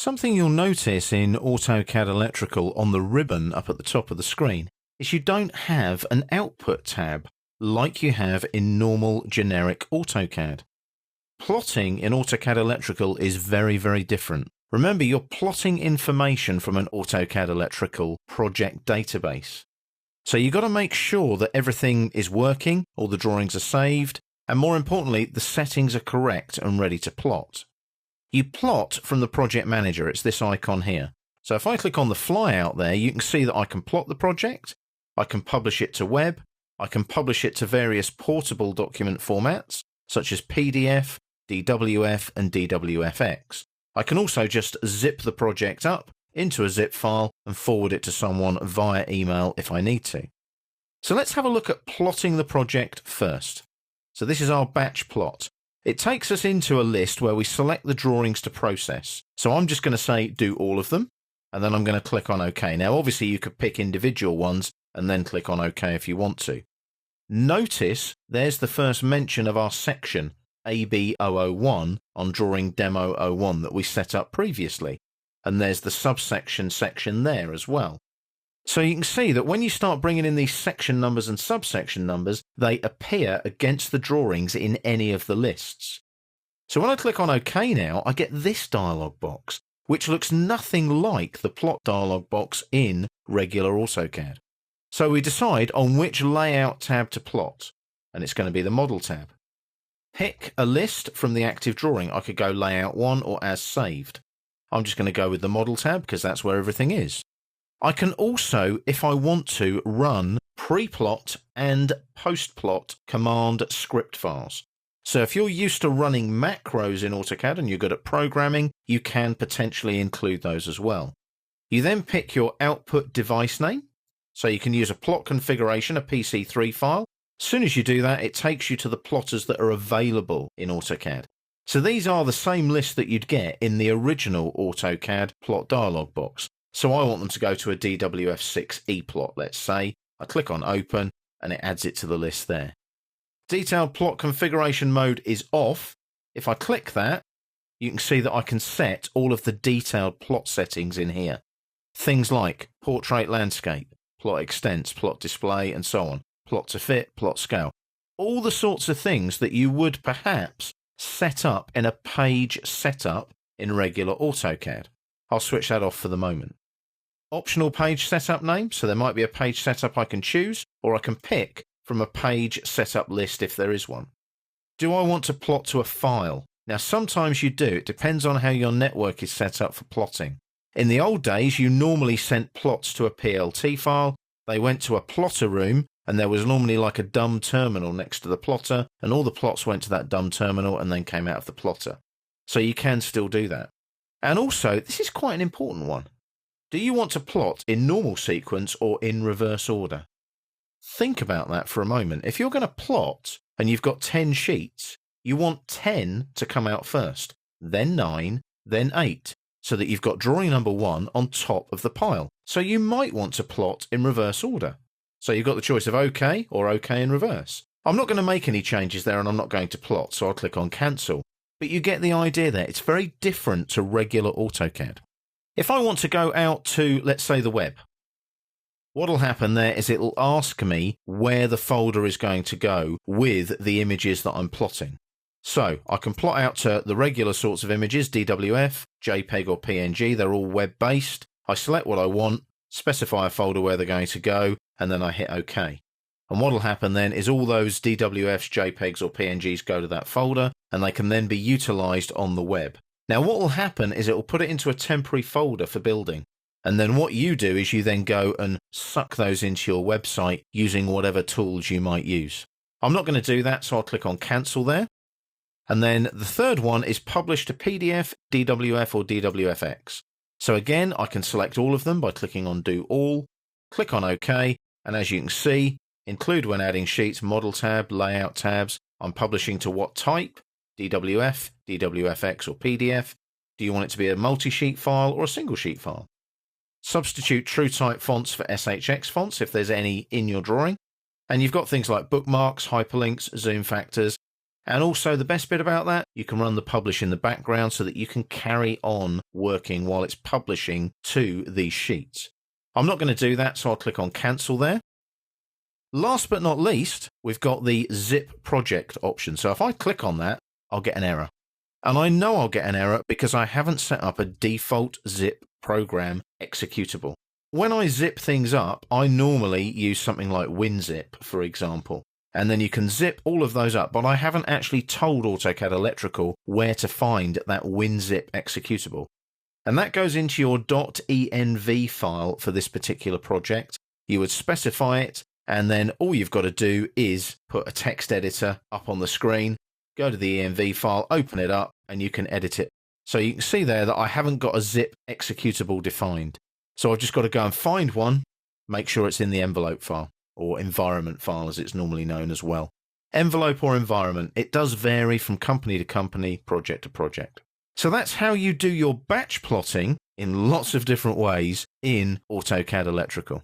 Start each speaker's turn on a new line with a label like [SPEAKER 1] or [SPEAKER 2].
[SPEAKER 1] Something you'll notice in AutoCAD Electrical on the ribbon up at the top of the screen is you don't have an output tab like you have in normal generic AutoCAD. Plotting in AutoCAD Electrical is very, very different. Remember, you're plotting information from an AutoCAD Electrical project database. So you've got to make sure that everything is working, all the drawings are saved, and more importantly, the settings are correct and ready to plot. You plot from the project manager, it's this icon here. So if I click on the flyout there, you can see that I can plot the project, I can publish it to web, I can publish it to various portable document formats, such as PDF, DWF, and DWFX. I can also just zip the project up into a zip file and forward it to someone via email if I need to. So let's have a look at plotting the project first. So this is our batch plot. It takes us into a list where we select the drawings to process. So I'm just going to say do all of them, and then I'm going to click on OK. Now obviously you could pick individual ones and then click on OK if you want to. Notice there's the first mention of our section AB001 on Drawing Demo 01 that we set up previously. And there's the subsection section there as well. So you can see that when you start bringing in these section numbers and subsection numbers, they appear against the drawings in any of the lists. So when I click on OK now, I get this dialog box, which looks nothing like the plot dialog box in regular AutoCAD. So we decide on which layout tab to plot, and it's going to be the Model tab. Pick a list from the active drawing. I could go Layout 1 or As Saved. I'm just going to go with the Model tab because that's where everything is. I can also, if I want to, run pre-plot and post-plot command script files. So if you're used to running macros in AutoCAD and you're good at programming, you can potentially include those as well. You then pick your output device name. So you can use a plot configuration, a PC3 file. As soon as you do that, it takes you to the plotters that are available in AutoCAD. So these are the same list that you'd get in the original AutoCAD plot dialog box. So I want them to go to a DWF6 ePlot, let's say. I click on Open, and it adds it to the list there. Detailed plot configuration mode is off. If I click that, you can see that I can set all of the detailed plot settings in here. Things like portrait landscape, plot extents, plot display, and so on. Plot to fit, plot scale. All the sorts of things that you would perhaps set up in a page setup in regular AutoCAD. I'll switch that off for the moment. Optional page setup name, so there might be a page setup I can choose, or I can pick from a page setup list if there is one. Do I want to plot to a file? Now sometimes you do, it depends on how your network is set up for plotting. In the old days you normally sent plots to a PLT file, they went to a plotter room, and there was normally like a dumb terminal next to the plotter, and all the plots went to that dumb terminal and then came out of the plotter. So you can still do that. And also, this is quite an important one. Do you want to plot in normal sequence or in reverse order? Think about that for a moment. If you're going to plot and you've got 10 sheets, you want 10 to come out first, then 9, then 8, so that you've got drawing number 1 on top of the pile. So you might want to plot in reverse order. So you've got the choice of OK or OK in reverse. I'm not going to make any changes there and I'm not going to plot, so I'll click on Cancel. But you get the idea there. It's very different to regular AutoCAD. If I want to go out to, let's say, the web, what'll happen there is it'll ask me where the folder is going to go with the images that I'm plotting. So I can plot out to the regular sorts of images, DWF, JPEG or PNG. They're all web-based. I select what I want, specify a folder where they're going to go, and then I hit OK. And what'll happen then is all those DWFs, JPEGs or PNGs go to that folder, and they can then be utilized on the web. Now what will happen is it will put it into a temporary folder for building. And then what you do is you then go and suck those into your website using whatever tools you might use. I'm not going to do that, so I'll click on Cancel there. And then the third one is Publish to PDF, DWF or DWFX. So again, I can select all of them by clicking on Do All, click on OK, and as you can see, Include when adding sheets, Model tab, Layout tabs. I'm publishing to what type? DWF, DWFX or PDF. Do you want it to be a multi-sheet file or a single sheet file? Substitute TrueType fonts for SHX fonts if there's any in your drawing. And you've got things like bookmarks, hyperlinks, zoom factors. And also the best bit about that, you can run the publish in the background so that you can carry on working while it's publishing to these sheets. I'm not going to do that, so I'll click on cancel there. Last but not least, we've got the zip project option. So if I click on that, I'll get an error. And I know I'll get an error because I haven't set up a default zip program executable. When I zip things up, I normally use something like WinZip, for example. And then you can zip all of those up, but I haven't actually told AutoCAD Electrical where to find that WinZip executable. And that goes into your .env file for this particular project. You would specify it, and then all you've got to do is put a text editor up on the screen, go to the env file, open it up, and you can edit it. So you can see there that I haven't got a zip executable defined. So I've just got to go and find one, make sure it's in the envelope file, or environment file as it's normally known as well. Envelope or environment, it does vary from company to company, project to project. So that's how you do your batch plotting in lots of different ways in AutoCAD Electrical.